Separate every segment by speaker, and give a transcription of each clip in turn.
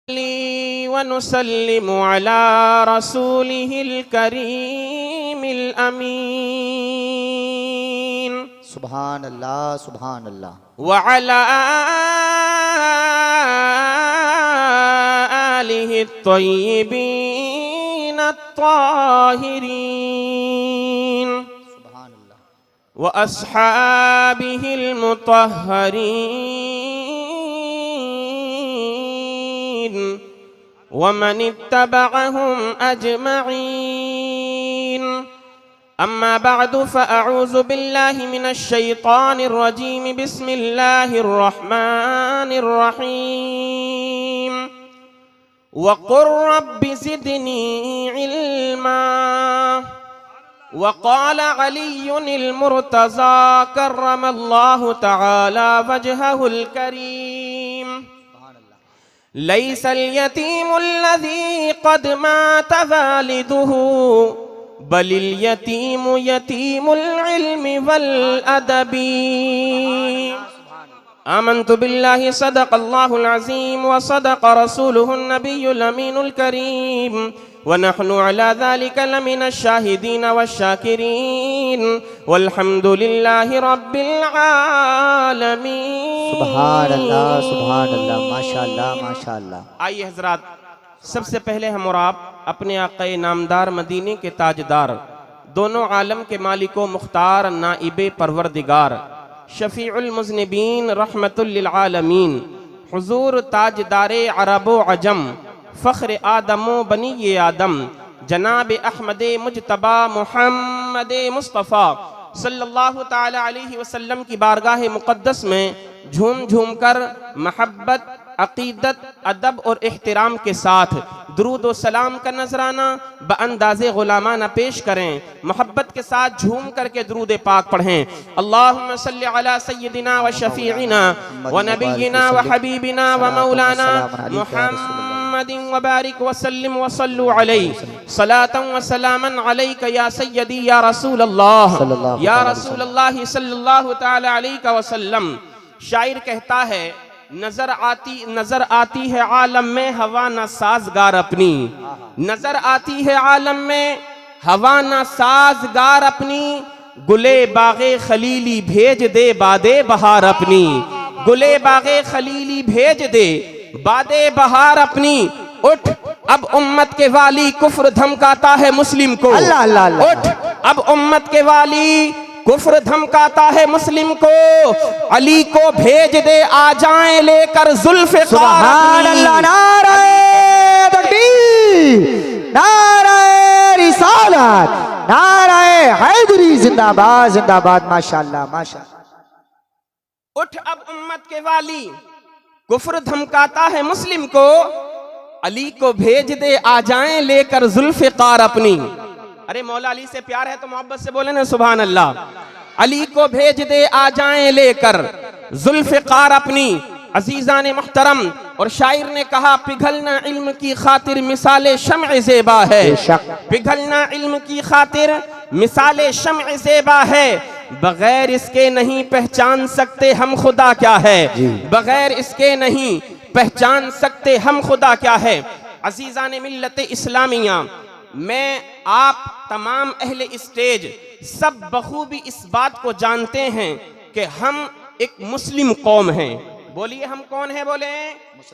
Speaker 1: वनुसल्लिमु अला रसूलिहिल करीमिल अमीन।
Speaker 2: सुभान अल्लाह सुभान अल्लाह।
Speaker 1: व अला आलिहि त्वय्यिबीन त्वाहिरीन।
Speaker 2: सुभान अल्लाह।
Speaker 1: व अस्हाबिहिल मुतहहरीन वमन इत्तबअहुम अजमईन। अम्मा बअदु फ़अऊज़ु बिल्लाहि मिनश शैतानिर रजीम। बिस्मिल्लाहिर रहमानिर रहीम। वक़ुर रब्बि ज़िदनी इल्मा। वक़ाल अलीयुल मुर्तज़ा कर्रमल्लाहु तआला वजहहुल करीम। लैसल यतीमुल्लज़ी क़द मात वालिदुहु बलिल यतीमु यतीमुल इल्मि वल अदबी। आमन्तु बिल्लाहि सदक़ल्लाहुल अज़ीम व सदक़ रसूलुहुन नबियुल अमीनुल करीम व नहनु अला ज़ालिका लमिनश शाहिदीन वश्शाकिरीन वल्हम्दुलिल्लाहि रब्बिल आलमीन।
Speaker 2: सुभान अल्लाह सुभान अल्लाह। माशाअल्लाह माशाअल्लाह।
Speaker 1: आइए हज़रात, सबसे पहले हम और आप अपने आक़ाए नामदार मदीने के ताजदार, दोनों आलम के मालिको मुख्तार नाइबे परवरदिगार, शफ़ीउल मुज़निबीन रहमतुल लिल आलमीन, हुज़ूर ताजदारे अरबो अजम, फ़ख्र आदमो बनी आदम, जनाब अहमद मुजतबा मुहम्मद मुस्तफ़ा सल्लल्लाहु ताला अलैहि वसल्लम की बारगाह मुक़द्दस में झूम झूम कर महब्बत, अक़ीदत, अदब और एहतराम के साथ दुरूद व सलाम का नजराना बअंदाज़े ग़ुलामाना पेश करें। मोहब्बत के साथ झूम करके दुरूद पाक पढ़ें। अल्लाहुम्मा सल्लि अला सय्यदिना व शफ़ीइना व नबिय्यिना व हबीबिना व मौलाना मुहम्मदिन व बारिक व सल्लिम व सल्लु अलैहि सलातन व सलामन अलैका या सय्यदी या रसूल अल्लाह या रसूल अल्लाह सल्लल्लाहु तआला अलैहि वसल्लम। शायर कहता है, नजर आती है आलम में हवा ना साजगार अपनी, नजर आती है आलम में हवा ना साजगार अपनी, गुले बागे खलीली भेज दे बादे बहार अपनी, गुले बागे खलीली भेज दे बादे बहार अपनी। उठ अब उम्मत के वाली कुफ्र धमकाता है मुस्लिम को।
Speaker 2: अल्लाह अल्लाह अल्लाह।
Speaker 1: उठ अब उम्मत के वाली कुफ्र धमकाता है मुस्लिम को, अली को भेज दे आ जाएं लेकर जुल्फ़े
Speaker 2: सुभान अल्लाह। नारे तकबीर, नारे रिसालत, नारे हैदरी जिंदाबाद जिंदाबाद। माशाअल्लाह माशाअल्लाह।
Speaker 1: उठ अब उम्मत के वाली कुफ्र धमकाता है मुस्लिम को, अली को भेज दे आ जाएं लेकर जुल्फ़िकार अपनी। अरे मौला अली से प्यार है तो मोहब्बत से बोले ना सुभान अल्लाह। अली को भेज दे आ जाएं लेकर जुल्फ़िकार अपनी। अजीज़ान मुहतरम, और शायर ने कहा, पिघलना इल्म की खातिर मिसाले शम्अ ज़ेबा है, पिघलना इल्म की खातिर मिसाले शम्अ ज़ेबा है, बगैर इसके नहीं पहचान सकते हम खुदा क्या है, बगैर इसके नहीं पहचान सकते हम खुदा क्या है। अजीज़ान मिल्लत इस्लामिया, मैं आप तमाम अहले स्टेज सब बखूबी इस बात को जानते हैं कि हम एक मुस्लिम कौम हैं। बोलिए हम कौन है? बोले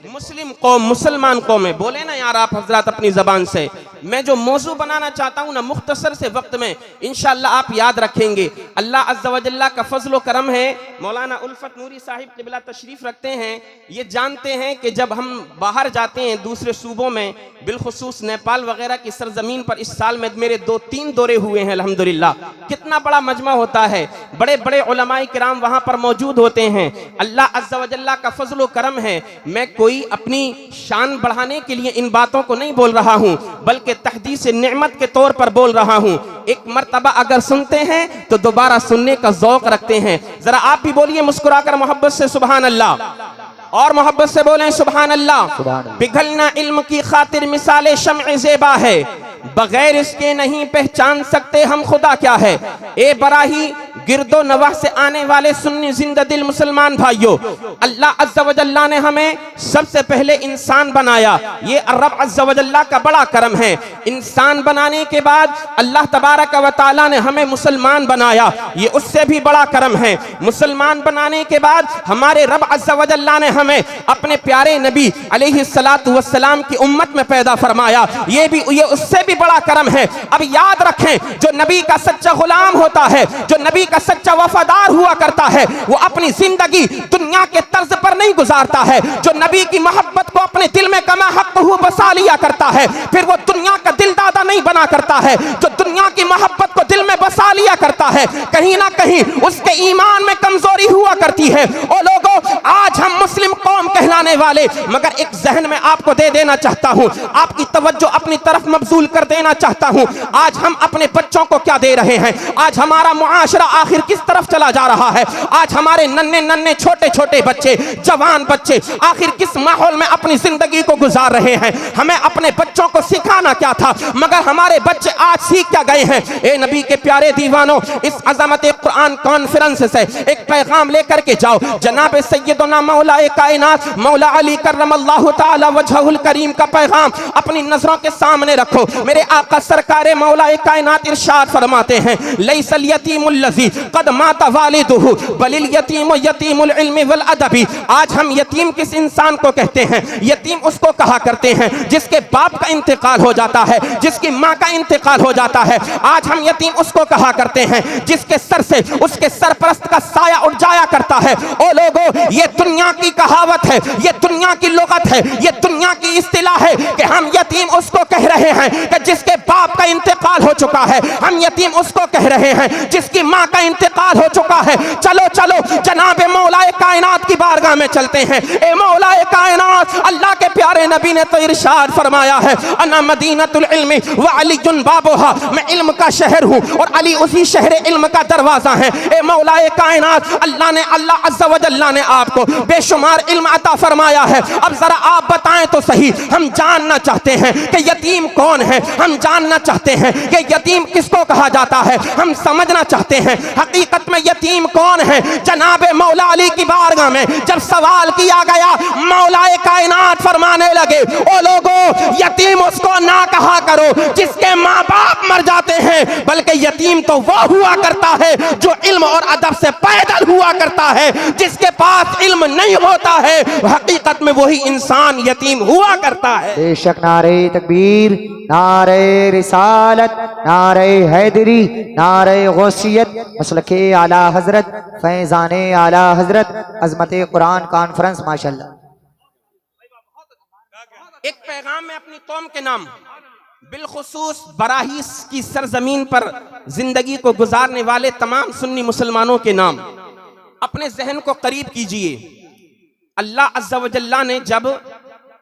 Speaker 1: मुस्लिम कौम, मुसलमान कौम है। बोले ना यार आप हजरात अपनी जबान से। मैं जो मौजू बनाना चाहता हूँ ना, मुख्तसर से वक्त में इंशाअल्लाह आप याद रखेंगे। अल्लाह अज़्ज़ा व जल्ला का फजल व करम है। मौलाना उल्फत नूरी साहिब क़िबला तशरीफ़ रखते हैं। ये जानते हैं कि जब हम बाहर जाते हैं दूसरे सूबों में, बिलखुसूस नेपाल वगैरह की सरजमीन पर, इस साल में मेरे 2-3 दौरे हुए हैं अल्हम्दुलिल्लाह। कितना बड़ा मजमा होता है, बड़े बड़े उलमाए किराम वहाँ पर मौजूद होते हैं। अल्लाह अज़्ज़ा व जल्ला का फजल व करम है। मैं कोई अपनी शान बढ़ाने के लिए इन बातों को नहीं बोल रहा हूँ, बल्कि तहदीस नेमत के तौर पर बोल रहा हूँ। एक मर्तबा अगर सुनते हैं तो दोबारा सुनने का ज़ौक़ रखते हैं। जरा आप भी बोलिए मुस्कुराकर मोहब्बत से सुभान अल्लाह, और मोहब्बत से बोलें सुभान अल्लाह। पिघलना इल्म की खातिर मिसाले शम्अ ज़ेबा है, बगैर इसके नहीं पहचान सकते हम खुदा क्या है। ए बराही गिरदो नवाह से आने वाले सुन्नी जिंदा दिल मुसलमान भाइयों, अल्लाह अज़्ज़ा व जल्ला ने हमें सबसे पहले इंसान बनाया। ये रब अज़्ज़ा व जल्ला का बड़ा करम है। इंसान बनाने के बाद अल्लाह तबारक व तआला ने हमें मुसलमान बनाया, ये उससे भी बड़ा करम है। मुसलमान बनाने के बाद हमारे रब अज़्ज़ा व जल्ला ने हमें अपने प्यारे नबी अलैहिस्सलातु वस्सलाम की उम्मत में पैदा फरमाया, ये उससे भी बड़ा करम है। अब याद रखें, जो नबी का सच्चा गुलाम होता है, जो नबी का सच्चा वफादार हुआ करता है, वो अपनी जिंदगी दुनिया के तर्ज पर नहीं गुजारता है। जो नबी की मोहब्बत को अपने दिल में कमा हक़्क़हू बसा लिया करता है, फिर वो दुनिया का दिलदादा नहीं बना करता है। जो दुनिया की मोहब्बत को दिल में बसा लिया करता है, कहीं ना कहीं उसके ईमान में कमजोरी हुआ करती है। ओ लोगों, आज हम मुस्लिम कौम कहलाने वाले, मगर एक जहन में आपको दे देना चाहता हूं, आपकी तवज्जो अपनी तरफ मबजूल कर देना चाहता हूं। आज हम अपने बच्चों को क्या दे रहे हैं? आज हमारा मुआशरा आखिर किस तरफ चला जा रहा है? आज हमारे नन्हे नन्हे छोटे छोटे बच्चे, जवान बच्चे आखिर किस माहौल में अपनी जिंदगी को गुजार रहे हैं? हमें अपने बच्चों को सिखाना क्या था, मगर हमारे बच्चे आज सीख क्या गए हैं? ए नबी के प्यारे दीवानों, इस अज़मत कुरान कॉन्फ्रेंस से एक पैगाम लेकर के जाओ। जनाब सैयदना मौला कायनात मौला अली करमल्लाहु तआला वजहुल करीम का पैगाम अपनी नजरों के सामने रखो। मेरे आका सरकार मौला कायनात इरशाद फरमाते हैं, लैसल यतीमुल लज़ी क़द माता वालिदुहु बलिल यतीमु यतीमुल इल्मी वल अदबी। आज हम यतीम किस इंसान को कहते हैं? यतीम उसको कहा करते हैं जिसके बाप का इंतकाल हो जाता है, जिसकी माँ का इंतकाल हो जाता है। आज हम यतीम उसको कहा करते हैं जिसके सर से उसके सरपरस्त का साया उठ जाया करता है। ओ लोगों, ये दुनिया की कहावत है, ये दुनिया की लुगत है, ये दुनिया की इस्तिलाह है कि हम यतीम उसको कह रहे हैं कि जिसके बाप का इंतकाल हो चुका है। हम यतीम उसको कह रहे हैं जिसकी माँ का इंतकाल हो चुका है। चलो चलो जनाब मौलाए कायनात की बारगाह में चलते हैं। ए मौलाए कायनात, अल्लाह के प्यारे नबी ने तो इरशाद फरमाया है, अना मदीनतुल इल्मी व अलीयुन बाबुहा, मैं इल्म का शहर हूँ और अली उसी शहर इल्म का दरवाजा है। ए मौलाए कायनात, अल्लाह अज़्ज़ा व जल्ला ने आपको बेशुमार इल्म अता फरमाया है। अब जरा आप बताएं तो सही, हम जानना चाहते हैं कि यतीम कौन है, हम जानना चाहते हैं कि यतीम किसको कहा जाता है, हम समझना चाहते हैं हकीकत में यतीम कौन है। जनाबे मौला अली की बारगाह में जब सवाल किया गया, मौलाए कायनात फरमाने लगे, ओ लोगों, यतीम उसको ना कहा करो जिसके माँ बाप मर जाते हैं, बल्कि यतीम तो वो हुआ करता है जो इल्म और अदब से पैदल हुआ करता है। जिसके पास इल्म नहीं होता है, हकीकत में वही इंसान यतीम हुआ करता है।
Speaker 2: बेशक नारे तकबीर, नारे रिसालत, नारे हैदरी, नारे गौसियत, मसलके आला हजरत, फैजाने आला हजरत, अजमत कुरान कॉन्फ्रेंस माशाल्लाह।
Speaker 1: एक पैगाम में अपनी कौम के नाम, बिलखुसूस बराहीस की सरजमीन पर जिंदगी को गुजारने वाले तमाम सुन्नी मुसलमानों के नाम अपने जहन को करीब कीजिए। अल्लाह अज़्ज़ा व जल्ला ने जब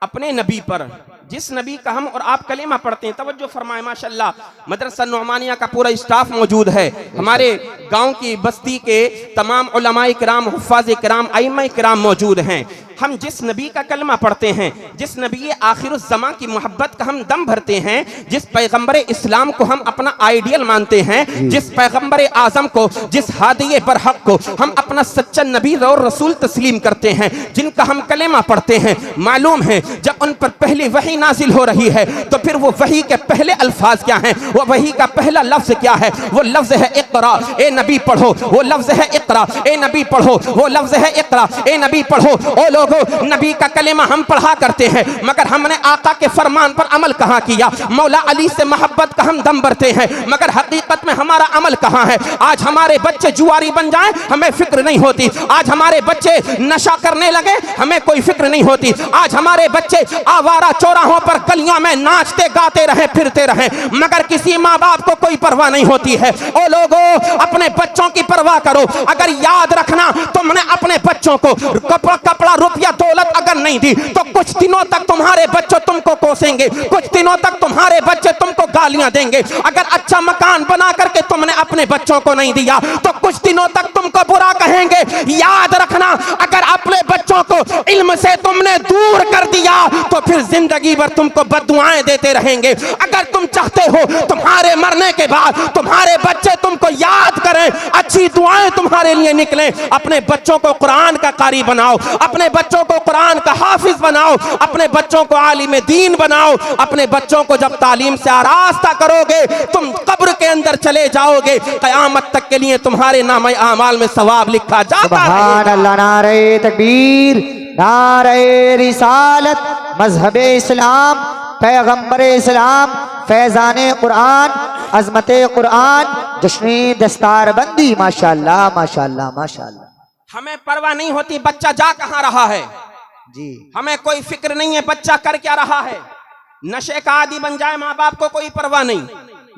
Speaker 1: अपने नबी पर, जिस नबी का हम और आप कलेमा पढ़ते हैं, तवज्जो फरमाए माशाल्लाह, मदरसा नुअमानिया का पूरा स्टाफ मौजूद है, हमारे गांव की बस्ती के तमाम उलमाए किराम, हुफ़ाज़ किराम, आइम्मा किराम मौजूद हैं। हम जिस नबी का कलमा पढ़ते हैं, जिस नबी आखिरुज़्ज़मा की मोहब्बत का हम दम भरते हैं, जिस पैगम्बर इस्लाम को हम अपना आइडियल मानते हैं, जिस पैगम्बर आज़म को, जिस हादिये बरहक को हम अपना सच्चा नबी और रसूल तस्लीम करते हैं, जिनका हम कलेमा पढ़ते हैं, मालूम है जब उन पर पहली वही नाजिल हो रही है तो फिर वो वही के पहले अल्फाज क्या हैं, वो वही का पहला लफ्ज क्या है? वो लफ्ज है इक़रा, ए नबी पढ़ो। वो लफ्ज है इक़रा, ए नबी पढ़ो। वो लफ्ज है इक़रा, ए नबी पढ़ो। ओ लोगों, नबी का कलेमा हम पढ़ा करते हैं, मगर हमने आका के फरमान पर अमल कहाँ किया? मौला अली से मोहब्बत का हम दम भरते हैं, मगर हकीकत में हमारा अमल कहाँ है? आज हमारे बच्चे जुआरी बन जाएं, हमें फिक्र नहीं होती। आज हमारे बच्चे नशा करने लगे, हमें कोई फिक्र नहीं होती। आज हमारे बच्चे आवारा चौराहों पर गलियों में नाचते गाते रहे, फिरते रहे, मगर किसी माँ बाप को कोई परवाह नहीं होती है। ओ लोगों, अपने बच्चों की परवाह करो। अगर याद रखना, तुमने अपने बच्चों को कपड़ा रुपया दौलत अगर नहीं दी तो कुछ दिनों तक तुम्हारे बच्चे तुमको कोसेंगे, कुछ दिनों तक तुम्हारे बच्चे तुमको गालियां देंगे। अगर अच्छा मकान बना करके तुमने अपने बच्चों को नहीं दिया तो कुछ दिनों तक तुमको बुरा कहेंगे। याद रखना, अगर अपने बच्चों को इल्म से तुमने दूर कर दिया तो फिर जिंदगी वर तुमको बद्दुआएं देते रहेंगे। अगर तुम चाहते हो तुम्हारे मरने के बाद तुम्हारे बच्चे तुमको याद करें, अच्छी दुआएं तुम्हारे लिए निकलें, अपने बच्चों को कुरान का कारी बनाओ, अपने बच्चों को कुरान का हाफिज बनाओ, अपने बच्चों को आलिम दीन बनाओ। अपने बच्चों को जब तालीम से आरास्ता करोगे तुम कब्र के अंदर चले जाओगे, क़यामत तक के लिए तुम्हारे नामे आमाल में सवाब लिखा जाता है।
Speaker 2: सुभान अल्लाह, नारे तकबीर, नारे रिसालत, मजहबे इस्लाम, पैगंबर इस्लाम, फैजाने कुरान, अजमते कुरान, जश्न दस्तारबंदी। माशाअल्लाह माशाअल्लाह माशाअल्लाह।
Speaker 1: हमें परवाह नहीं होती बच्चा जा कहां रहा है
Speaker 2: जी,
Speaker 1: हमें कोई फिक्र नहीं है बच्चा कर क्या रहा है। नशे का आदी बन जाए माँ बाप को कोई परवाह नहीं,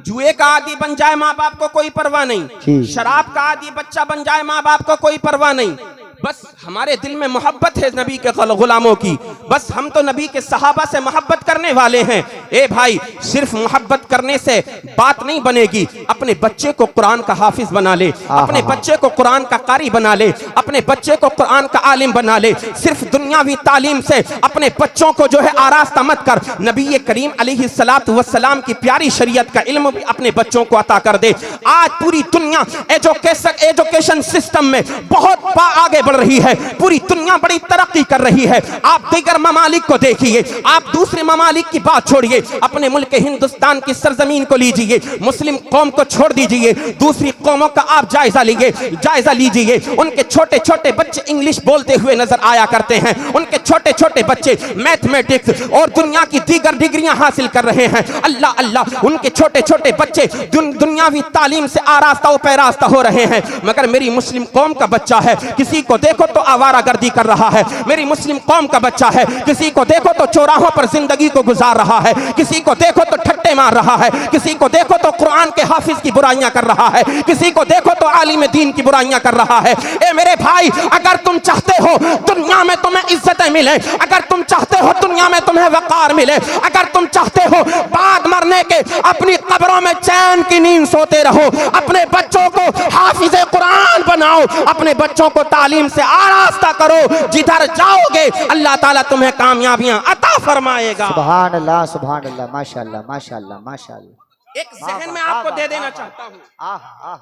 Speaker 1: जुए का आदी बन जाए माँ बाप को कोई परवाह नहीं, शराब का आदी बच्चा बन जाए माँ बाप को कोई परवाह नहीं। बस हमारे दिल में मोहब्बत है नबी के गुलामों की, बस हम तो नबी के सहाबा से मोहब्बत करने वाले हैं। ए भाई, सिर्फ मोहब्बत करने से बात नहीं बनेगी, अपने बच्चे को कुरान का हाफिज बना ले, अपने बच्चे को कुरान का कारी बना ले, अपने बच्चे को कुरान का आलिम बना ले। सिर्फ दुनियावी तालीम से अपने बच्चों को जो है आरास्ता मत कर, नबी करीम अलैहिस्सलातु वस्सलाम की प्यारी शरीयत का इल्म भी अपने बच्चों को अता कर दे। आज पूरी दुनिया एजुकेशन सिस्टम में बहुत आगे रही है, पूरी दुनिया बड़ी तरक्की कर रही है। आप दीगर ममालिक को देखिए, आप दूसरे ममालिक की बात छोड़िए, अपने मुल्क हिंदुस्तान की सरजमीन को लीजिए, मुस्लिम कौम को छोड़ दीजिए, दूसरी कौमों का आप जायजा लीजिए। उनके छोटे छोटे बच्चे इंग्लिश बोलते हुए नजर आया करते हैं, उनके छोटे छोटे बच्चे मैथमेटिक्स और दुनिया की दीगर डिग्रियां हासिल कर रहे हैं। अल्लाह अल्लाह, उनके छोटे छोटे बच्चे दुनियावी तालीम से आरास्ता पैरास्ता हो रहे हैं। मगर मेरी मुस्लिम कौम का बच्चा है, किसी को देखो तो आवारागर्दी कर रहा है। मेरी मुस्लिम कौम का बच्चा है, किसी को देखो तो चौराहों पर जिंदगी को गुजार रहा है, किसी को देखो तो ठट्टे मार रहा है, किसी को देखो तो कुरान के हाफिज की बुराइयां कर रहा है, किसी को देखो तो आलिम दीन की बुराइयां कर रहा है। ए मेरे भाई, अगर तुम चाहते हो दुनिया में तुम्हें इज्जतें मिले, अगर तुम चाहते हो दुनिया में तुम्हें वकार मिले, अगर तुम चाहते हो बाद मरने के अपनी कब्रों में चैन की नींद सोते रहो, अपने बच्चों को हाफिज कुरान बनाओ, अपने बच्चों को तालीम से आरास्ता करो, जिधर जाओगे अल्लाह ताला तुम्हें कामयाबियां अता फरमाएगा।
Speaker 2: सुभान अल्लाह सुभान अल्लाह, माशाअल्लाह माशाअल्लाह माशाअल्लाह।
Speaker 1: एक जहन में आपको दे देना चाहता हूँ,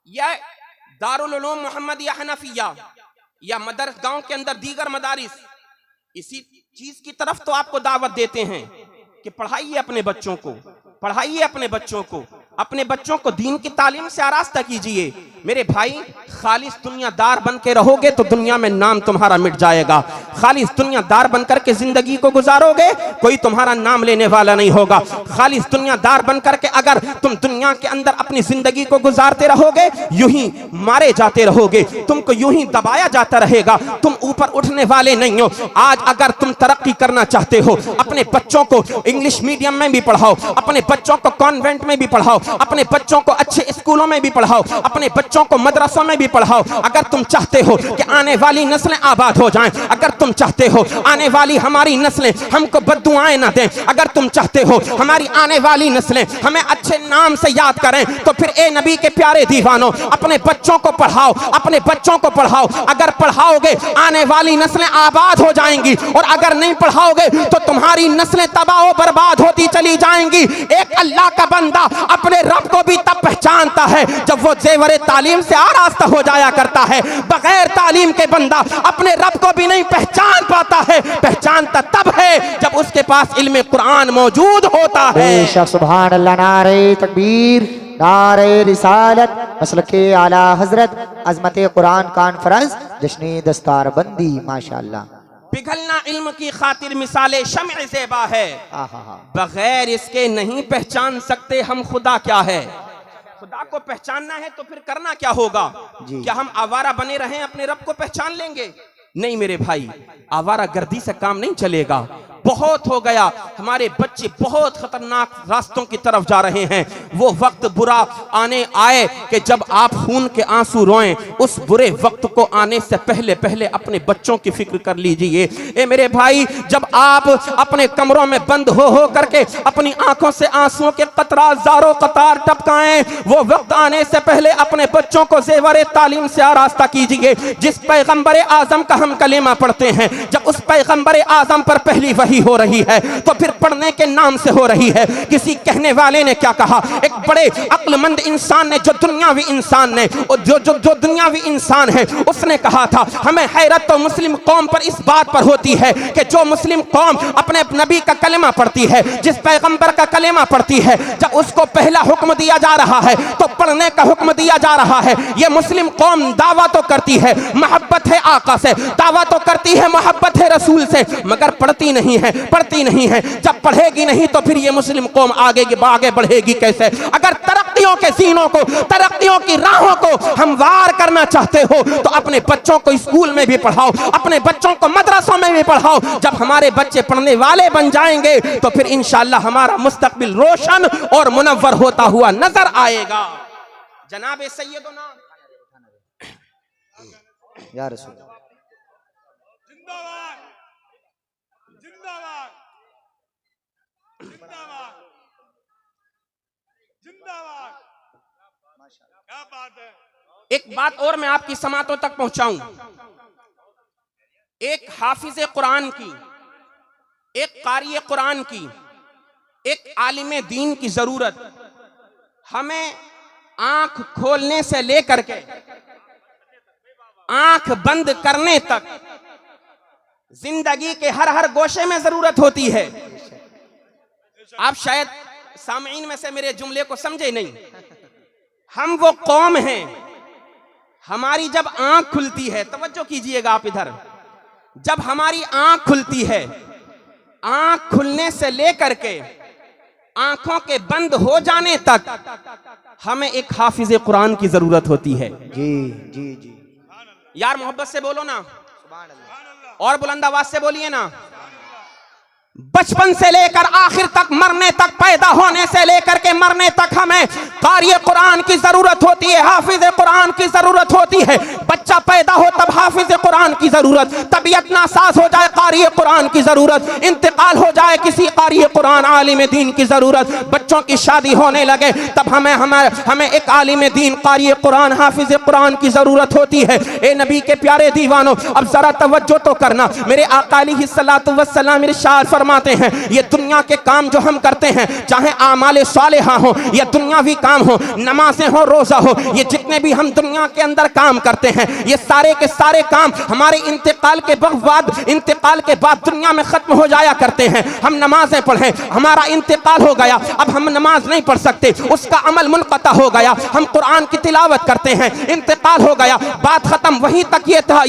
Speaker 1: यह दारुल उलूम मोहम्मदिया हनफिया या मदरस गांव के अंदर दीगर मदारिस इसी चीज की तरफ तो आपको दावत देते हैं कि पढ़ाइए अपने बच्चों को, पढ़ाइए अपने बच्चों को, अपने बच्चों को दीन की तालीम से आरास्ता कीजिए। मेरे भाई, खालिस दुनियादार बन के रहोगे तो दुनिया में नाम तुम्हारा मिट जाएगा। खालिस दुनियादार बनकर के जिंदगी को गुजारोगे, कोई तुम्हारा नाम लेने वाला नहीं होगा। खालिस दुनियादार बनकर के अगर तुम दुनिया के अंदर अपनी जिंदगी को गुजारते रहोगे, यूं ही मारे जाते रहोगे, तुमको यूं ही दबाया जाता रहेगा, तुम ऊपर उठने वाले नहीं हो। आज अगर तुम तरक्की करना चाहते हो, अपने बच्चों को इंग्लिश मीडियम में भी पढ़ाओ, अपने बच्चों को कॉन्वेंट में भी पढ़ाओ, अपने बच्चों को अच्छे स्कूलों में भी पढ़ाओ, अपने बच्चों को मदरसों में भी पढ़ाओ। अगर तुम चाहते हो कि आने वाली नस्लें आबाद हो जाएं, अगर तुम चाहते हो आने वाली हमारी नस्लें हमको बद्दुआएं ना दें, अगर तुम चाहते हो हमारी आने वाली नस्लें हमें अच्छे नाम से याद करें, तो फिर ए नबी के प्यारे दीवानों, अपने बच्चों को पढ़ाओ, अपने बच्चों को पढ़ाओ। अगर पढ़ाओगे आने वाली नस्लें आबाद हो जाएंगी, और अगर नहीं पढ़ाओगे तो तुम्हारी नस्लें तबाह बर्बाद होती चली जाएंगी। एक अल्लाह का बंदा अपने रब को भी तब पहचानता है जब वो जेवरे तालीम से आरास्ता हो जाया करता है। बगैर तालीम के बंदा अपने रब को भी नहीं पहचान पाता है, पहचानता तब है जब उसके पास इल्म कुरान मौजूद होता है।
Speaker 2: बेशक, सुभान अल्लाह, नारे तकबीर, नारे रिसालत, मसलके आला हजरत, अजमते कुरान कॉन्फ्रेंस, जश्न दस्तारबंदी। माशाअल्लाह।
Speaker 1: पिघलना इल्म की खातिर मिसाले शम्अ ज़ेबा है, बगैर इसके नहीं पहचान सकते हम खुदा क्या है। खुदा को पहचानना है तो फिर करना क्या होगा? क्या हम आवारा बने रहें अपने रब को पहचान लेंगे? नहीं मेरे भाई, आवारा गर्दी से काम नहीं चलेगा। बहुत हो गया, हमारे बच्चे बहुत खतरनाक रास्तों की तरफ जा रहे हैं। वो वक्त बुरा आने आए कि जब आप खून के आंसू रोएं, उस बुरे वक्त को आने से पहले पहले अपने बच्चों की फिक्र कर लीजिए। ए मेरे भाई, जब आप अपने कमरों में बंद हो करके अपनी आंखों से आंसुओं के कतरा ज़ारो कतार टपकाएं, वो वक्त आने से पहले अपने बच्चों को ज़ेवर तालीम से आरास्ता कीजिए। जिस पैगंबर आजम का हम कलेमा पढ़ते हैं, जब उस पैगंबर आजम पर पहली वही बर्बादी हो रही है तो फिर पढ़ने के नाम से हो रही है। किसी कहने वाले ने क्या कहा, एक बड़े अक्लमंद इंसान ने, जो दुनियावी इंसान ने, जो दुनियावी इंसान है, उसने कहा था हमें हैरत तो मुस्लिम कौम पर इस बात पर होती है कि जो मुस्लिम कौम अपने नबी का कलेमा पढ़ती है, जिस पैगंबर का कलेमा पढ़ती है, जब उसको पहला हुक्म दिया जा रहा है तो पढ़ने का हुक्म दिया जा रहा है। ये मुस्लिम कौम दावा तो करती है मोहब्बत है आका से, दावा तो करती है मोहब्बत है रसूल से, मगर पढ़ती नहीं है, पढ़ती नहीं है। जब पढ़ेगी नहीं तो फिर ये मुस्लिम कौम आगे बढ़ेगी कैसे? अगर तरक्कियों के सीनों को, तरक्कियों की राहों को हमवार करना चाहते हो तो अपने बच्चों को स्कूल में भी पढ़ाओ, अपने बच्चों को मदरसों में भी पढ़ाओ। जब हमारे बच्चे पढ़ने वाले बन जाएंगे तो फिर इंशाअल्लाह हमारा मुस्तकबिल रोशन और मुनव्वर होता हुआ नजर आएगा। जनाब सैयदना
Speaker 2: या रसूल
Speaker 3: जिंदाबाद जिंदाबाद जिंदाबाद जिंदाबाद, क्या बात है।
Speaker 1: एक बात और मैं आपकी समातों तक पहुंचाऊं। एक हाफिज कुरान की, एक कारी कुरान की, एक आलिम दीन की जरूरत हमें आंख खोलने से लेकर के आंख बंद करने तक जिंदगी के हर गोशे में जरूरत होती है। आप शायद सामईन में से मेरे जुमले को समझे नहीं। हम वो कौम हैं, हमारी जब आंख खुलती है, तवज्जो कीजिएगा आप इधर, जब हमारी आंख खुलती है, आंख खुलने से लेकर के आंखों के बंद हो जाने तक हमें एक हाफिज कुरान की जरूरत होती है।
Speaker 2: जी जी जी,
Speaker 1: यार मोहब्बत से बोलो ना, और बुलंद आवाज से बोलिए ना। बचपन से लेकर आखिर तक, मरने तक, पैदा होने से लेकर के मरने तक हमें कारी कुरान की जरूरत होती है, हाफिज कुरान की जरूरत होती है। बच्चा पैदा हो तब हाफिज कुरान की जरूरत, तबीयत नासाज हो जाए कारी कुरान की जरूरत, इंतकाल हो जाए किसी कारी कुरान आलिम दीन की जरूरत, बच्चों की शादी होने लगे तब हमें एक आलिम दीन कारी कुरान हाफिज कुरान की जरूरत होती है। ए नबी के प्यारे दीवानों, अब जरा तवज्जो तो करना। मेरे आका अलैहिस्सलातु वस्सलाम इरशाद फरमाते हैं, ये दुनिया के काम जो हम करते हैं, चाहे आमाले सालेहा हो या दुनियावी काम हो, नमाजें हो, रोजा हो, ये जितने भी हम दुनिया के अंदर काम करते हैं, ये सारे के सारे काम हमारे इंतकाल के बाद दुनिया में खत्म हो जाया करते हैं। हम नमाजें पढ़ें, हमारा इंतकाल हो गया, अब हम नमाज नहीं पढ़ सकते, उसका अमल मुनक़ता हो गया। हम कुरान की तिलावत करते हैं, इंतकाल हो गया, बात खत्म। वहीं तक ये था,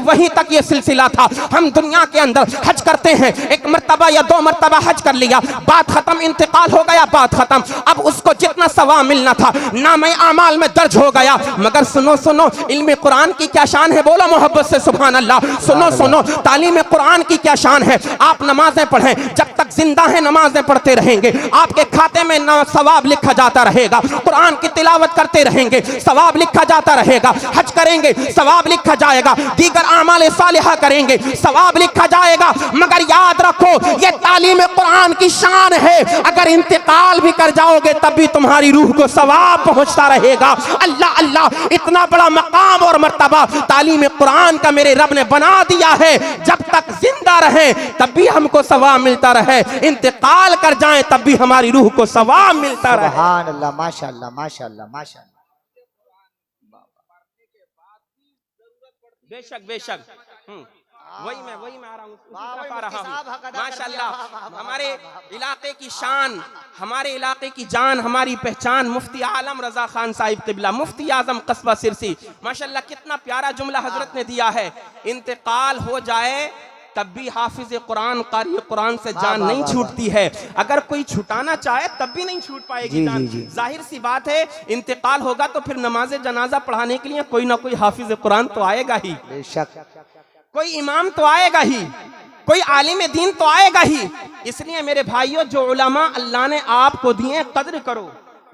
Speaker 1: वहीं तक ये सिलसिला था। हम दुनिया के अंदर हज करते हैं, एक मर्तबा या 2 मर्तबा हज कर लिया, बात खत्म, इंतकाल हो गया, बात खत्म। अब उसको जितना सवाब मिलना था नामे आमाल में दर्ज हो गया। मगर सुनो सुनो, इल्म कुरान की क्या शान है, बोलो मोहब्बत से सुभान अल्लाह। सुनो सुनो, तालीम कुरान की क्या शान है। आप नमाजें पढ़ें, जब तक जिंदा है नमाजें पढ़ते रहेंगे, आपके खाते में सवाब लिखा जाता रहेगा। कुरान की तिलावत करते रहेंगे, सवाब लिखा जाता रहेगा। हज करेंगे, सवाब लिखा जाएगा। दीगर आमाल सालिहा करेंगे, सवाब लिखा जाएगा। मगर याद रखो, ये तालीम कुरान की शान है। अगर इंतकाल भी कर जाओगे तब भी तुम्हारी रूह को सवाब पहुंचता रहेगा। अल्लाह अल्लाह, इतना बड़ा मकाम और मर्तबा तालीम कुरान का मेरे रब ने बना दिया है। जब तक जिंदा रहे तब भी हमको सवाब मिलता रहे, इंतकाल कर जाएं तब भी हमारी रूह को सवाब मिलता रहे।
Speaker 2: सुभान अल्लाह, माशाअल्लाह माशाअल्लाह माशाअल्लाह।
Speaker 1: बेशक बेशक, वही मैं आ रहा हूँ। माशाअल्लाह, हमारे इलाके की शान, हमारे इलाके की जान, हमारी पहचान मुफ्ती आलम रजा खान साहिब क़िबला, मुफ्ती आजम कस्बा सिरसी। माशाअल्लाह, कितना प्यारा जुमला हजरत ने दिया है। इंतकाल हो जाए तब भी हाफिज कुरान कारी कुरान से जान नहीं छूटती है। अगर कोई छुटाना चाहे तब भी नहीं छूट पाएगी जान। जाहिर सी बात है, इंतकाल होगा तो फिर नमाज जनाजा पढ़ाने के लिए कोई ना कोई हाफिज कुरान तो आएगा ही,
Speaker 2: बेशक
Speaker 1: कोई इमाम तो आएगा ही, कोई आलिम दीन तो आएगा ही। इसलिए मेरे भाइयों, जो उलमा अल्लाह ने आपको दिए, कद्र करो,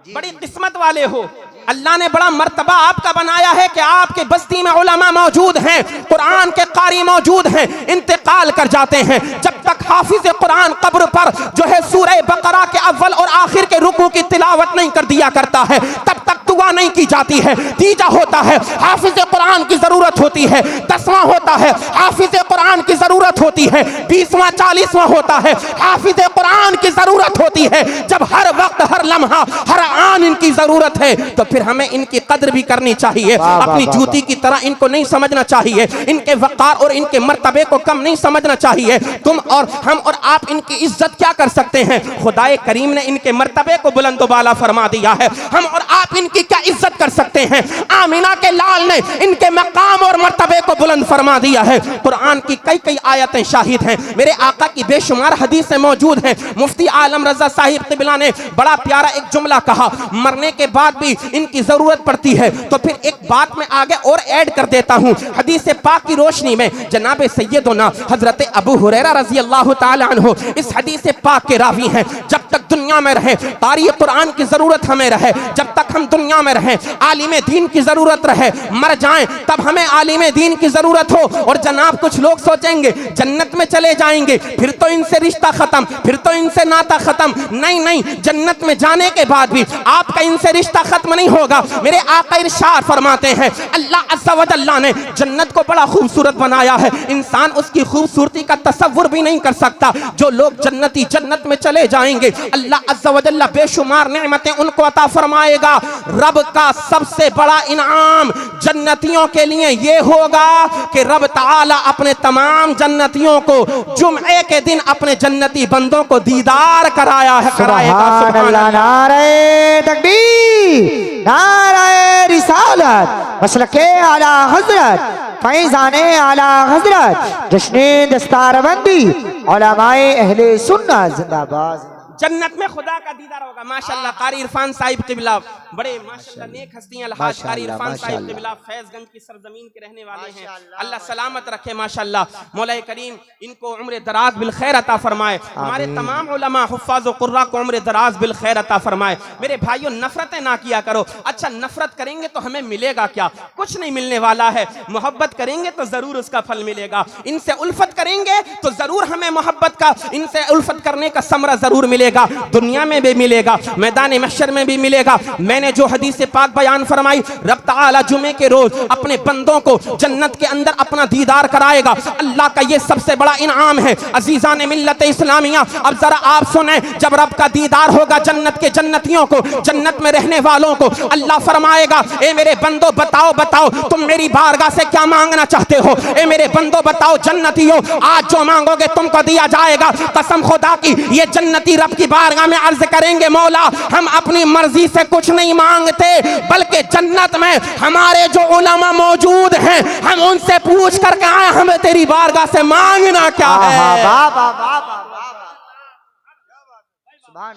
Speaker 1: बड़ी किस्मत वाले हो। अल्लाह ने बड़ा मर्तबा आपका बनाया है कि आपके बस्ती में उलमा मौजूद हैं, कुरान के कारी मौजूद हैं। इंतकाल कर जाते हैं, जब तक हाफिज कुरान कब्र पर जो है सूरह बकरा के अव्वल और आखिर के रुकू की तिलावत नहीं कर दिया करता है, तब तक दुआ नहीं की जाती है। तीजा होता है हाफिज कुरान की जरूरत होती है। 10वां होता है हाफिज कुरान की जरूरत होती है। 20वां 40वां होता है हाफिज कुरान की जरूरत होती है। जब हर वक्त हर लम्हा हर आन इनकी जरूरत है तो फिर हमें इनकी कद्र भी करनी चाहिए। अपनी जूती की तरह इनको नहीं समझना चाहिए। इनके वक़ार और इनके मर्तबे को कम नहीं समझना चाहिए। तुम और हम और आप इनकी इज्जत क्या कर सकते हैं? खुदाए करीम ने इनके मर्तबे को बुलंद बाला फरमा दिया है। हम और आप इनकी क्या इज्जत कर सकते हैं? आमिना के लाल ने इनके मकाम और मर्तबे को बुलंद फरमा दिया है। कुरान की कई कई आयतें शाहिद हैं। मेरे आका की बेशुमार हदीसें मौजूद हैं। मुफ्ती आलम रजा साहिब क़िबला ने बड़ा प्यारा एक जुमला कहा, मरने के बाद भी इनकी जरूरत पड़ती है। तो फिर एक बात मैं आगे और ऐड कर देता हूँ। हदीस पाक की रोशनी में जनाब सैयदना हजरत अबू हुरैरा रजी अल्लाह ताला अन्हु इस हदीस पाक के रावी हैं। जब तक दुनिया में रहे तारीख़ कुरान की जरूरत हमें रहे। जब तक हम दुनिया में रहे आलिम दीन की जरूरत रहे। मर जाएं तब हमें आलिम दीन की जरूरत हो। और जनाब कुछ लोग सोचेंगे जन्नत में चले जाएंगे फिर तो इनसे रिश्ता खत्म, फिर तो इनसे नाता खत्म। नहीं नहीं, जन्नत में जाने के बाद भी आपका इनसे रिश्ता खत्म नहीं होगा। मेरे आका इरशाद फरमाते हैं अल्लाह अज़्ज़ा व जल्ला ने जन्नत को बड़ा खूबसूरत बनाया है। इंसान उसकी खूबसूरती का तसव्वुर भी नहीं कर सकता। जो लोग जन्नती जन्नत में चले जाएंगे अल्लाह अज़्ज़ा व जल्ला बेशुमार नेमतें उनको अता फरमाएगा। रब का सबसे बड़ा इनाम जन्नतियों के लिए ये होगा कि रब ताला अपने तमाम जन्नतियों को जुम्मे के दिन अपने जन्नती बंदों को दीदार कराएगा।
Speaker 2: सुभान अल्लाह, नारे तकबीर, नारे रिसालत, मसलके आला हजरत, फैज़ाने आला हजरत, जश्ने दस्तारबंदी, उलमाए अहले सुन्नत जिंदाबाद।
Speaker 1: जन्नत में खुदा का दीदार होगा। माशाल्लाह कारी इरफान साहिब क़िबला बड़े माशाल्लाह नेक हस्तियां अलहाज कारी इरफान साहिब क़िबला फैज़गंज की सरजमीन के रहने वाले हैं। अल्लाह सलामत रखे माशाल्लाह। मौला करीम इनको उम्र दराज बिल खैर अता फरमाए। हमारे तमाम उलमा हुफ़्फ़ाज़ व क़ुर्रा को उम्र दराज बिल खैर अता फरमाए। मेरे भाइयों नफरतें ना किया करो। अच्छा नफरत करेंगे तो हमें मिलेगा क्या? कुछ नहीं मिलने वाला है। मोहब्बत करेंगे तो जरूर उसका फल मिलेगा। इनसे उल्फत करेंगे तो जरूर हमें मोहब्बत का, इनसे उल्फत करने का समरा जरूर मिलेगा। दुनिया में भी मिलेगा, मैदान महशर में भी मिलेगा। मैंने जो हदीस पाक बयान फरमाई, रब ताला जुमे के रोज अपने बंदों को जन्नत के अंदर अपना दीदार कराएगा। अल्लाह का ये सबसे बड़ा इनाम है। अजीजान मिल्लत इस्लामिया, अब जरा आप सुने, जब रब का दीदार होगा जन्नत के जन्नतियों को, जन्नत में रहने वालों को, अल्लाह फरमाएगा ए मेरे बंदो बताओ बताओ तुम मेरी बारगाह से क्या मांगना चाहते हो? ए मेरे बंदो बताओ जन्नतियों, आज जो मांगोगे तुमको दिया जाएगा। कसम खुदा की ये जन्नती रब की बारगाह में अर्ज करेंगे मौला हम अपनी मर्जी से कुछ नहीं मांगते, बल्कि जन्नत में हमारे जो उलमा मौजूद हैं हम उनसे पूछ करके आए हमें तेरी बारगाह से मांगना क्या है।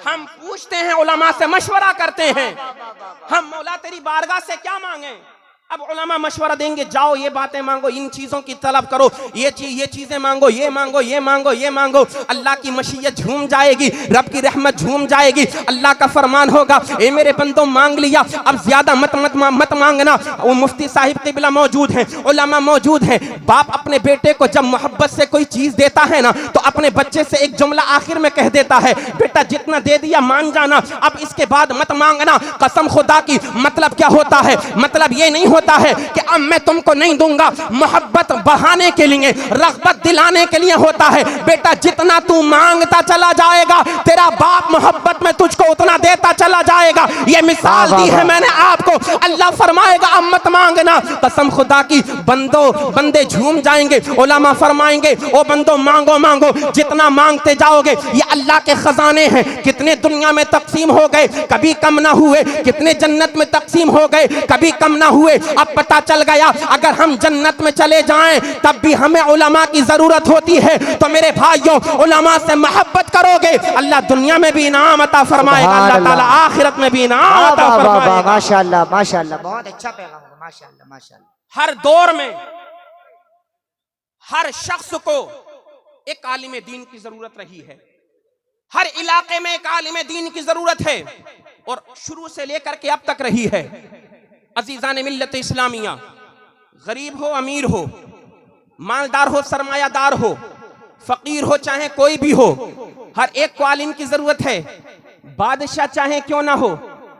Speaker 1: हम पूछते हैं उलमा से, मशवरा करते हैं हम मौला तेरी बारगाह से क्या मांगे। अब उलमा मशवरा देंगे जाओ ये बातें मांगो, इन चीजों की तलब करो, ये चीजें मांगो, ये मांगो, ये मांगो, ये मांगो। अल्लाह की मशीयत झूम जाएगी, रब की रहमत झूम जाएगी। अल्लाह का फरमान होगा ए मेरे बंदों मांग लिया, अब ज्यादा मत मांगना। वो मुफ्ती साहिब क़िबला मौजूद हैं, उलमा मौजूद हैं। बाप अपने बेटे को जब मोहब्बत से कोई चीज देता है ना तो अपने बच्चे से एक जुमला आखिर में कह देता है, बेटा जितना दे दिया मान जाना, अब इसके बाद मत मांगना। कसम खुदा की मतलब क्या होता है? मतलब ये नहीं होता है कि अब मैं तुमको नहीं दूंगा, मोहब्बत बढ़ाने के लिए, रग़बत दिलाने के लिए होता है। बेटा जितना तू मांगता चला जाएगा तेरा बाप मोहब्बत में तुझको उतना देता चला जाएगा। ये मिसाल दी है मैंने आपको। अल्लाह फरमाएगा अब मत मांगना। कसम खुदा की बंदे झूम जाएंगे। उलमा फरमाएंगे ओ बंदो मांगो मांगो, जितना मांगते जाओगे ये अल्लाह के खजाने हैं। कितने दुनिया में तकसीम हो गए कभी कम ना हुए, कितने जन्नत में तकसीम हो गए कभी कम ना हुए। अब पता चल गया अगर हम जन्नत में चले जाएं तब भी हमें उलमा की जरूरत होती है। तो मेरे भाइयों उलमा से मोहब्बत करोगे अल्लाह दुनिया में भी इनाम अता फरमाएगा, अल्लाह ताला आखिरत में भी इनाम अता फरमाएगा।
Speaker 2: माशाअल्लाह माशाअल्लाह, बहुत अच्छा पैगाम है। माशाअल्लाह माशाअल्लाह।
Speaker 1: हर दौर में हर शख्स को एक आलिम दीन की जरूरत रही है। हर इलाके में एक आलिम दीन की जरूरत है और शुरू से लेकर के अब तक रही है। अजीजान मिल्लत इस्लामिया, गरीब हो अमीर हो, मालदार हो सरमायादार हो, फकीर हो चाहे कोई भी हो, हर एक को आलिम की जरूरत है। बादशाह चाहे क्यों ना हो,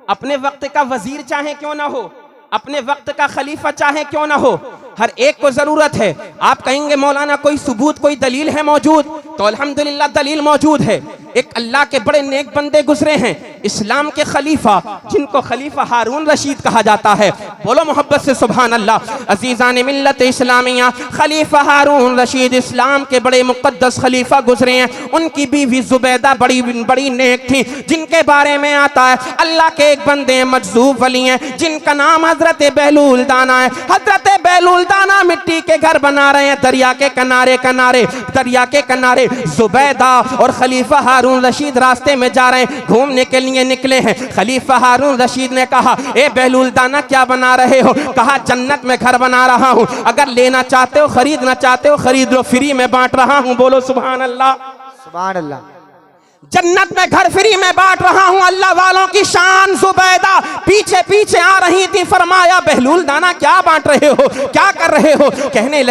Speaker 1: अपने वक्त का वजीर चाहे क्यों ना हो, अपने वक्त का खलीफा चाहे क्यों ना हो, हर एक को जरूरत है। आप कहेंगे मौलाना कोई सबूत कोई दलील है मौजूद, तो अल्हम्दुलिल्लाह दलील मौजूद है। एक अल्लाह के बड़े नेक बंदे गुजरे हैं, इस्लाम के खलीफा, जिनको खलीफा हारून रशीद कहा जाता है। बोलो मोहब्बत से सुभान अल्लाह। अजीज़ान मिल्लत इस्लामिया, खलीफा हारून रशीद इस्लाम के बड़े मुक़द्दस खलीफा गुजरे हैं। उनकी बीवी जुबैदा बड़ी बड़ी नेक थी, जिनके बारे में आता है अल्लाह के एक बंदे मजज़ूब वली हैं, जिनका नाम हजरत बेलूल दाना है। हजरत बेलूल दाना मिट्टी के घर बना रहे हैं दरिया के किनारे दरिया के किनारे। जुबैदा और खलीफा हारून रशीद रास्ते में जा रहे हैं, घूमने के लिए निकले हैं। खलीफा हारून रशीद ने कहा, ए बेलूल दाना क्या बना रहे हो? कहा, जन्नत में घर बना रहा हूं, अगर लेना चाहते हो खरीदना चाहते हो खरीद लो, फ्री में बांट रहा हूं। बोलो सुभान अल्लाह,
Speaker 2: सुभान अल्लाह।
Speaker 1: जन्नत में घर फ्री में बांट रहा हूं। अल्लाह वालों की शान। जुबैदा पीछे पीछे आ रही थी। फरमाया, बेलूल दाना क्या बांट रहे हो, क्या कर रहे हो? कहने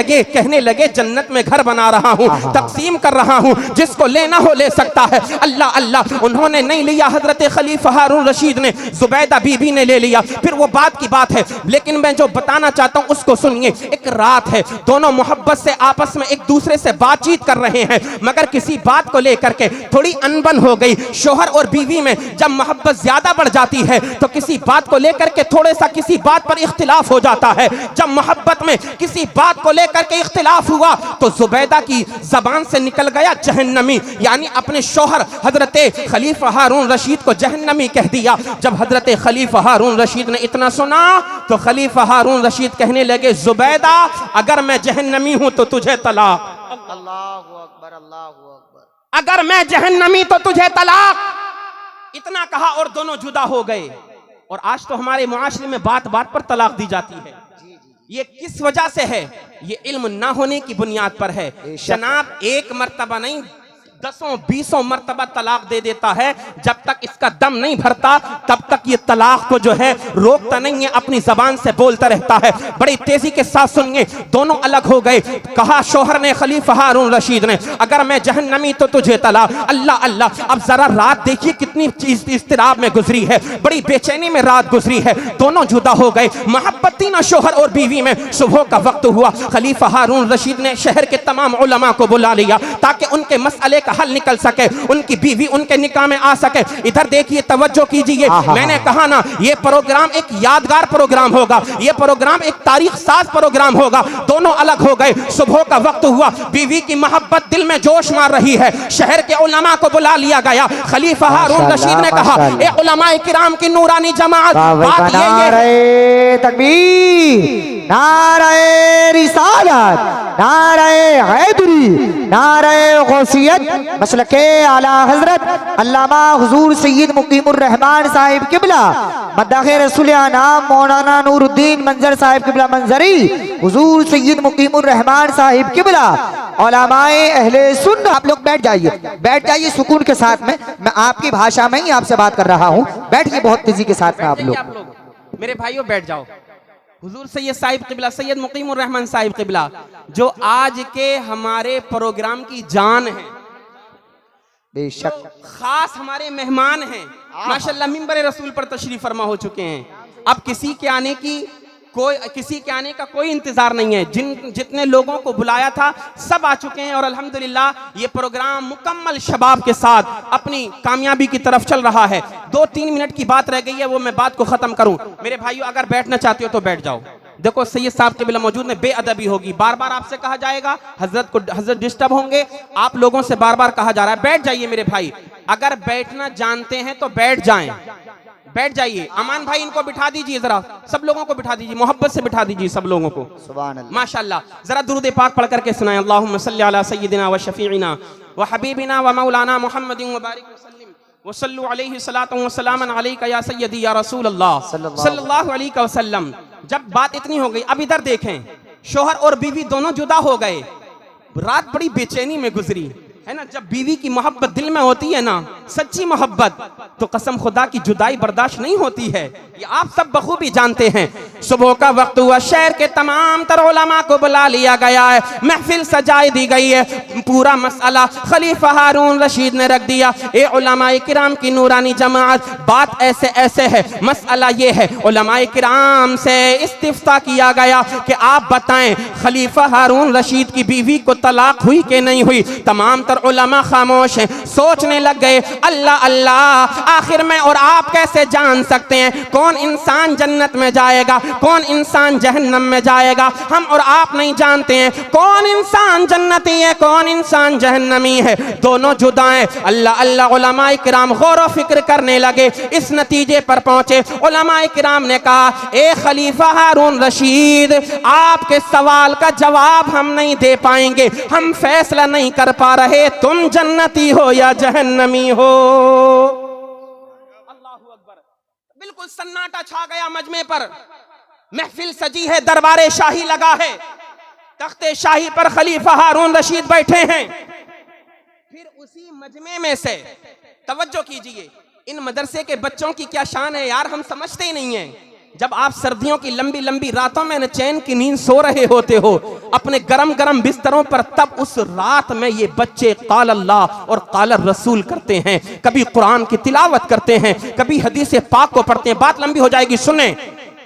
Speaker 1: लगे जन्नत में घर बना रहा हूं, तकसीम कर रहा हूं, जिसको लेना हो ले सकता है। अल्लाह अल्लाह। उन्होंने नहीं लिया, हजरत खलीफा हारून रशीद ने, जुबैदा बीबी ने ले लिया। फिर वो बात की बात है, लेकिन मैं जो बताना चाहता हूं उसको सुनिए। एक रात है, दोनों मोहब्बत से आपस में एक दूसरे से बातचीत कर रहे हैं, मगर किसी बात को लेकर के थोड़ी अनबन हो गई। शोहर और बीवी में जब मोहब्बत ज्यादा बढ़ जाती है तो किसी बात को लेकर के थोड़े सा किसी बात पर इख्तिलाफ हो जाता है। जब मोहब्बत में किसी बात को लेकर के इख्तिलाफ हुआ तो जुबैदा की जबान से निकल गया जहन्नमी, यानी अपने शोहर हजरत खलीफा हारून रशीद को जहन्नमी कह दिया। जब हजरत खलीफा हारून रशीद ने इतना सुना तो खलीफा हारून रशीद कहने लगे, जुबैदा अगर मैं जहन्नमी हूं तो तुझे तलाक।
Speaker 2: अल्लाहु अकबर, अल्लाहु अकबर।
Speaker 1: अगर मैं जहन्नमी तो तुझे तलाक। इतना कहा और दोनों जुदा हो गए। और आज तो हमारे मुआशरे में बात बात पर तलाक दी जाती है। ये किस वजह से है? ये इल्म ना होने की बुनियाद पर है। जनाब, एक मर्तबा नहीं, 10-20 मर्तबा तलाक दे देता है। जब तक इसका दम नहीं भरता तब तक ये तलाक को जो है रोकता नहीं है, अपनी जबान से बोलता रहता है। बड़ी तेजी के साथ सुनिए, दोनों अलग हो गए। कहा शोहर ने, खलीफा हारून रशीद ने, अगर मैं जहन्नमी तो तुझे तलाक। अल्लाह अल्लाह। अब जरा रात देखिए कितनी चीज इस्तिराब में गुजरी है, बड़ी बेचैनी में रात गुजरी है। दोनों जुदा हो गए। मोहब्बत थी ना शोहर और बीवी में। सुबह का वक्त हुआ, खलीफा हारून रशीद ने शहर के तमाम उलमा को बुला लिया ताकि उनके मसले हल निकल सके, उनकी बीवी उनके निकाह में आ सके। इधर देखिए, तवज्जो कीजिए। मैंने कहा ना, ये प्रोग्राम एक यादगार प्रोग्राम होगा, ये प्रोग्राम एक तारीख साज प्रोग्राम होगा। दोनों अलग हो गए। सुबह का वक्त हुआ, बीवी की मोहब्बत दिल में जोश मार रही है। शहर के उलमा को बुला लिया गया। खलीफा हारून रशीद ने कहा, ए उलमाए किराम की नूरानी जमात, बात ये
Speaker 2: नारे तकबीर, नारे रिसालत, नारे हैदरी, नारे गौसियत, मसलके आला हजरत अल्लामा हुजूर सैयद मुकीमुर रहमान साहिब किबला, मद्दाखे रसूल आनाम मौलाना नूरुद्दीन मंजर साहिब किबला मंजरी, हुजूर सैयद मुकीमुर रहमान साहिब किबला, उलमाए अहले सुन्नत। आप लोग बैठ जाइए सुकून के साथ में। मैं आपकी भाषा में ही आपसे बात कर रहा हूँ। बैठिए बहुत तेजी के साथ में आप लोग।
Speaker 1: मेरे भाइयों बैठ जाओ। हुजूर सैयद साहिब किबला, सैयद मुकीमुर रहमान साहिब किबला, जो आज के हमारे प्रोग्राम की जान है,
Speaker 2: बेशक
Speaker 1: खास हमारे मेहमान हैं। माशाल्लाह मिंबर रसूल पर तशरीफ फरमा हो चुके हैं। अब किसी के आने का कोई इंतजार नहीं है। जितने लोगों को बुलाया था सब आ चुके हैं और अल्हम्दुलिल्लाह ये प्रोग्राम मुकम्मल शबाब के साथ अपनी कामयाबी की तरफ चल रहा है। 2-3 मिनट की बात रह गई है, वो मैं बात को खत्म करूं। मेरे भाइयों, अगर बैठना चाहते हो तो बैठ जाओ। देखो, सैयद साहब के बिला मौजूद में बेअदबी होगी, बार बार आपसे कहा जाएगा, हजरत डिस्टर्ब होंगे, आप लोगों से बार बार कहा जा रहा है। बैठ जाइए मेरे भाई, अगर बैठना जानते हैं तो बैठ जाएं, बैठ जाइए। अमान भाई, इनको बिठा दीजिए, जरा सब लोगों को बिठा दीजिए, मोहब्बत से बिठा दीजिए सब लोगों को।
Speaker 2: सुभान अल्लाह।
Speaker 1: माशाल्लाह। जरा दुरूद पाक पढ़ करके सुनाएं। अल्लाहुम्मा सल्ली अला सय्यिदिना व शफीइना व हबीबिना व मौलाना मुहम्मदिन व बारिक वसल्लिम व सल्लु अलैहि सलातु व सलामन अलैका या सय्यदी या रसूल अल्लाह सल्लल्लाहु अलैहि वसल्लम। जब बात इतनी हो गई, अब इधर देखें, शोहर और बीवी दोनों जुदा हो गए। रात बड़ी बेचैनी में गुजरी है ना। जब बीवी की मोहब्बत दिल में होती है ना सच्ची मोहब्बत, तो कसम खुदा की जुदाई बर्दाश्त नहीं होती है, ये आप सब बखूबी जानते हैं। सुबह का वक्त हुआ, शहर के तमाम तर उलमा को बुला लिया गया है, महफिल सजाई दी गई है, पूरा मसला खलीफा हारून रशीद ने रख दिया। ए उलमाए किराम की नूरानी जमात, बात ऐसे ऐसे है, मसला ये है, उलमाए किराम से इस्तिफ्ता किया गया कि आप बताएं खलीफा हारून रशीद की बीवी को तलाक हुई कि नहीं हुई। तमाम तर उलमा खामोश हैं, सोचने लग गए, अल्लाह अल्लाह, आखिर में और आप कैसे जान सकते हैं कौन इंसान जन्नत में जाएगा, कौन इंसान जहन्नम में जाएगा? हम और आप नहीं जानते हैं कौन इंसान जन्नती है, कौन इंसान जहन्नमी है, दोनों जुदा हैं। अल्लाह अल्लाह, उलमाए किराम गौर व फिक्र करने लगे, इस नतीजे पर पहुंचे। उलमाए किराम ने कहा, ए खलीफा हारून रशीद, आपके सवाल का जवाब हम नहीं दे पाएंगे, हम फैसला नहीं कर पा रहे तुम जन्नती हो या जहन्नमी हो। अल्लाहु अकबर। बिल्कुल सन्नाटा छा गया मजमे पर, महफिल सजी है, दरबारे शाही लगा है, तख्ते शाही पर खलीफा हारून रशीद बैठे हैं। फिर उसी मजमे में से, तवज्जो कीजिए, इन मदरसे के बच्चों की क्या शान है यार, हम समझते ही नहीं हैं। जब आप सर्दियों की लंबी लंबी रातों में चैन की नींद सो रहे होते हो अपने गरम गरम बिस्तरों पर, तब उस रात में ये बच्चे काल अल्लाह और काल रसूल करते हैं, कभी कुरान की तिलावत करते हैं, कभी हदीस पाक को पढ़ते हैं। बात लंबी हो जाएगी, सुने।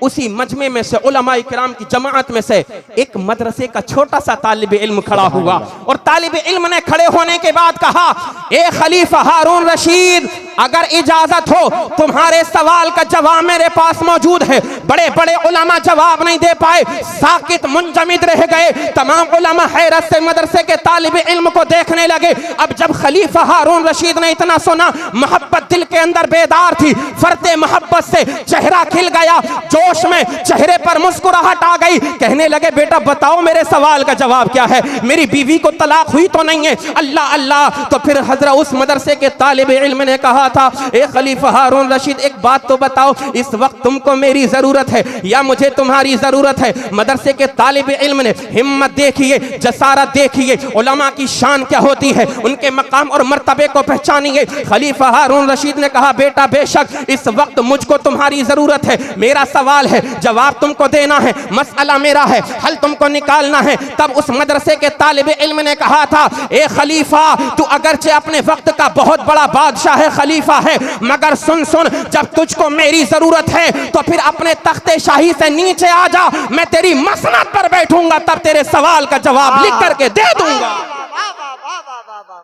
Speaker 1: उसी मजमे में से उलमाए किराम की जमात में से एक मदरसे का छोटा सा तालिब इल्म खड़ा हुआ और तालिब इल्म ने खड़े होने के बाद कहा, ए खलीफा हारून रशीद, अगर इजाजत हो तुम्हारे सवाल का जवाब मेरे पास मौजूद है। बड़े बड़े उलमा जवाब नहीं दे पाए, साकित मुंजमिद रह गए। तमाम उलमा हैरत से मदरसे के तालिब इल्म को देखने लगे। अब जब खलीफा हारून रशीद ने इतना सुना, मोहब्बत दिल के अंदर बेदार थी, फरते मोहब्बत से चेहरा खिल गया, जोश में चेहरे पर मुस्कुराहट आ गई। कहने लगे, बेटा बताओ मेरे सवाल का जवाब क्या है, मेरी बीवी को तलाक हुई तो नहीं है? अल्लाह अल्लाह। तो फिर हजरत उस मदरसे के तालिब इल्म ने कहा था, ए खलीफा हारून रशीद, एक बात तो बताओ, इस वक्त तुमको मेरी जरूरत है या मुझे तुम्हारी जरूरत है? मदरसे के तालिब इल्म ने हिम्मत देखिए, जसारत देखिए, उलमा की शान क्या होती है, उनके मकाम और मर्तबे को पहचानिए। खलीफा हारून रशीद ने कहा, बेटा बेशक इस वक्त मुझको तुम्हारी जरूरत है, मेरा सवाल है, जवाब तुमको देना है, मसला मेरा है, हल तुमको निकालना है। तब उस मदरसे के तालिब इल्म ने कहा था, ए खलीफा, तू अगरचे अपने वक्त का बहुत बड़ा बादशाह है, खलीफा है, मगर सुन सुन, जब तुझको मेरी जरूरत है तो फिर अपने तख्ते शाही से नीचे आ जा, मैं तेरी मसनद पर बैठूंगा, तब तेरे सवाल का जवाब लिख करके दे दूंगा।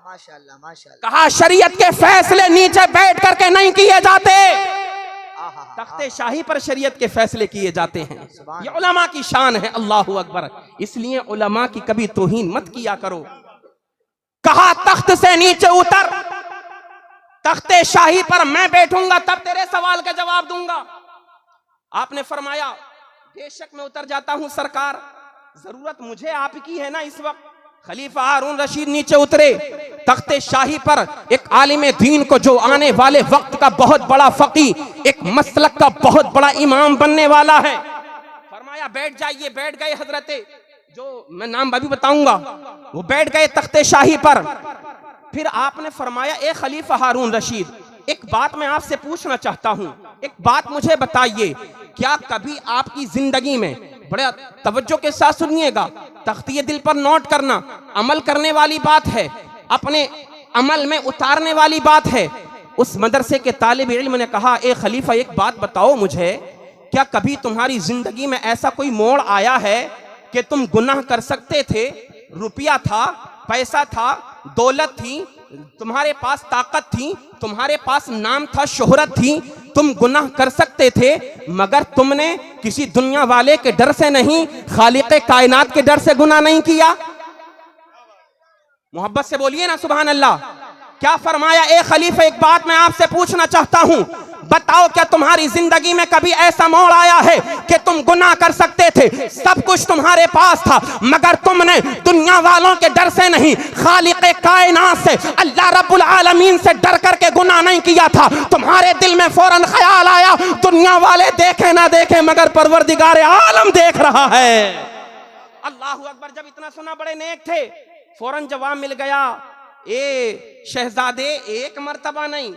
Speaker 2: माशाअल्लाह माशाअल्लाह।
Speaker 1: कहा, शरीयत के फैसले नीचे बैठ करके नहीं किए जाते, तख्ते शाही पर शरीयत के फैसले किए जाते हैं। ये उलमा की शान है। अल्लाहु अकबर। इसलिए उलमा की कभी तौहीन मत किया करो। कहा, तख्त से नीचे उतर, तख्ते शाही पर मैं बैठूंगा, तब तेरे सवाल का जवाब दूंगा। आपने फरमाया, बेशक मैं उतर जाता हूं सरकार, जरूरत मुझे आपकी है ना इस वक्त। खलीफा हारून रशीद नीचे उतरे, तख्ते शाही पर एक आलिम दीन को, जो आने वाले वक्त का बहुत बड़ा फकी, एक मसलक का बहुत बड़ा इमाम बनने वाला है, फरमाया बैठ जाइए। बैठ गए हजरते, जो मैं नाम अभी बताऊंगा, वो बैठ गए तख्ते शाही पर। फिर आपने फरमाया, ए खलीफा हारून रशीद, एक बात मैं आपसे पूछना चाहता हूं, एक बात मुझे बताइए, क्या कभी आपकी जिंदगी में, बड़े तवज्जो के साथ सुनिएगा, तख्तिये दिल पर नोट करना, अमल करने वाली बात है, अपने अमल में उतारने वाली बात है। उस मदरसे के तालिब इल्म ने कहा, ए खलीफा, एक बात बताओ मुझे, क्या कभी तुम्हारी जिंदगी में ऐसा कोई मोड़ आया है कि तुम गुनाह कर सकते थे? रुपया था, पैसा था, दौलत थी, तुम्हारे पास ताकत थी, तुम्हारे पास नाम था, शोहरत थी, तुम गुनाह कर सकते थे, मगर तुमने किसी दुनिया वाले के डर से नहीं, खालिक़े कायनात के डर से गुनाह नहीं किया। मोहब्बत से बोलिए ना सुभान अल्लाह। क्या फरमाया, ए खलीफा, एक बात मैं आपसे पूछना चाहता हूं, बताओ क्या तुम्हारी जिंदगी में कभी ऐसा मोड़ आया है कि तुम गुनाह कर सकते थे, सब कुछ तुम्हारे पास था, मगर तुमने दुनिया वालों के डर से नहीं, खालिक़े कायनात से, अल्लाह रब्बुल आलमीन से डर करके गुनाह नहीं किया था? तुम्हारे दिल में फौरन ख्याल आया, दुनिया वाले देखे ना देखे मगर परवरदिगार आलम देख रहा है। अल्लाहु अकबर। जब इतना सुना, बड़े नेक थे, फौरन जवाब मिल गया, ए शहजादे, एक मर्तबा नहीं,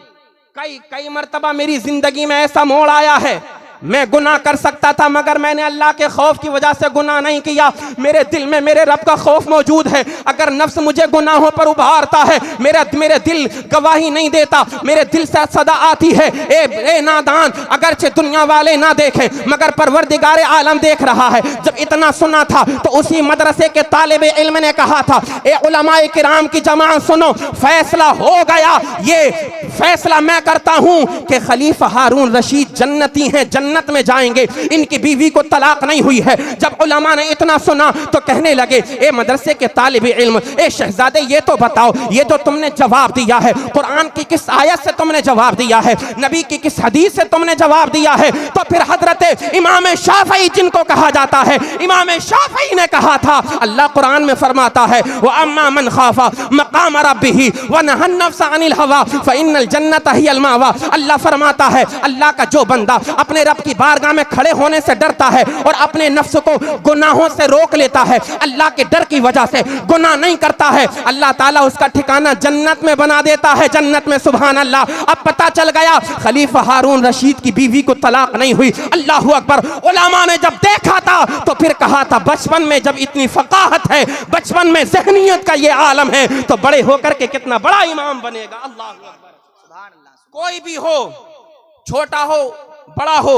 Speaker 1: कई कई मर्तबा मेरी जिंदगी में ऐसा मोड़ आया है, मैं गुनाह कर सकता था मगर मैंने अल्लाह के खौफ की वजह से गुनाह नहीं किया। मेरे दिल में मेरे रब का खौफ मौजूद है। अगर नफ्स मुझे गुनाहों पर उभारता है, मेरे दिल गवाही नहीं देता, मेरे दिल से सदा आती है, ए नादान, अगरचे दुनिया वाले ना देखें मगर परवरदिगार आलम देख रहा है। जब इतना सुना था तो उसी मदरसे के तालिब इल्म ने कहा था, ए उलमाए किराम की जमात सुनो, फैसला हो गया। ये फैसला मैं करता हूं कि खलीफा हारून रशीद जन्नती हैं, जन्नत में जाएंगे, इनकी बीवी को तलाक नहीं हुई है। जब उलमा ने इतना सुना तो कहने लगे, ए मदरसे के तालिब इल्म, ए शहजादे, ये तो बताओ, ये जो तुमने जवाब दिया है, कुरान की किस आयत से तुमने जवाब दिया है, नबी की किस हदीस से तुमने जवाब दिया है? तो फिर हजरत इमाम शाफई जिनको कहा जाता है, इमाम शाफई ने कहा था, अल्लाह कुरान में फरमाता है, व अम्मा मन खाफा मकाम रब्बिही व नहन नफ्स अनिल हवा फइन्नल जन्नत हियल मावा। अल्लाह फरमाता है, अल्लाह का जो बंदा अपने रब की बारगाह में खड़े होने से डरता है और अपने नफ्स को गुनाहों से रोक लेता है, अल्लाह के डर की वजह से गुनाह नहीं करता है, अल्लाह ताला उसका ठिकाना जन्नत में बना देता है, जन्नत में। सुभान अल्लाह। अब पता चल गया खलीफा हारून रशीद की बीवी को तलाक नहीं हुई। अल्लाह अकबर। उलमा ने जब देखा था तो फिर कहा था, बचपन में जब इतनी फकाहत है, बचपन में ज़हनियत का ये आलम है, तो बड़े होकर के कितना बड़ा इमाम बनेगा। अल्लाह अकबर। कोई भी हो, छोटा हो बड़ा हो,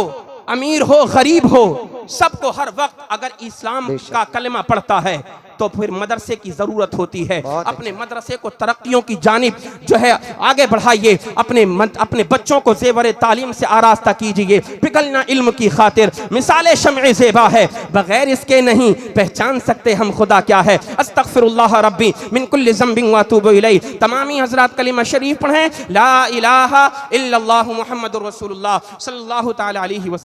Speaker 1: अमीर हो गरीब हो, सबको हर वक्त अगर इस्लाम का कलमा पढ़ता है तो फिर मदरसे की जरूरत होती है। अपने मदरसे को तरक्कियों की जानिब जो है आगे बढ़ाइए, अपने बच्चों को ज़ेवर तालीम से आरास्ता कीजिए। पिघलना इल्म की खातिर मिसाल शम्ए ज़ेबा है, बगैर इसके नहीं पहचान सकते हम खुदा क्या है। अस्तगफिरुल्लाह रब्बी मिन कुल्लि ज़ंबिन व अतूबु इलैह। तमामी हज़रात कलिमा शरीफ पढ़ें, ला इलाहा इल्लल्लाहु मुहम्मदुर रसूलुल्लाह सल्लल्लाहु तआला अलैहि वसल्लम।